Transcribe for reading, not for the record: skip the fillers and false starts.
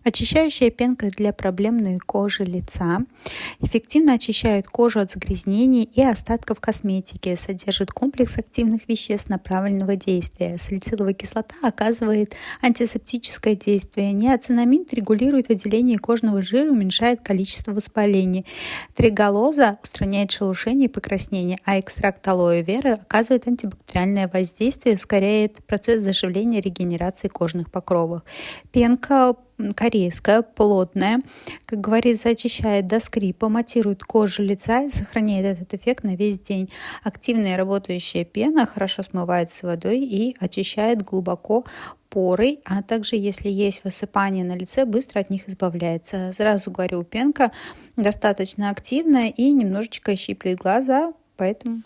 Очищающая пенка для проблемной кожи лица эффективно очищает кожу от загрязнений и остатков косметики, содержит комплекс активных веществ направленного действия. Салициловая кислота оказывает антисептическое действие. Неоцинамид регулирует выделение кожного жира, уменьшает количество воспалений. Триголоза устраняет шелушение и покраснение, а экстракт алоэ веры оказывает антибактериальное воздействие и ускоряет процесс заживления и регенерации кожных покровов. Пенка корейская, плотная, как говорится, очищает до скрипа, матирует кожу лица и сохраняет этот эффект на весь день. Активная работающая пена хорошо смывается водой и очищает глубоко поры, а также, если есть высыпания на лице, быстро от них избавляется. Сразу говорю, пенка достаточно активная и немножечко щиплет глаза, поэтому